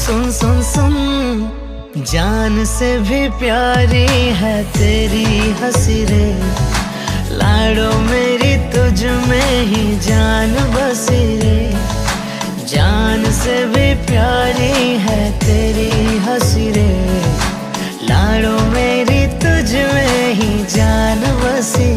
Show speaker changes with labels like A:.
A: सुन सुन सुन, जान से भी प्यारी है तेरी हंसी रे। लाडो मेरी तुझ में ही जान बसी रे। जान से भी प्यारी है तेरी हंसी रे। लाडो मेरी तुझ में ही जान बसी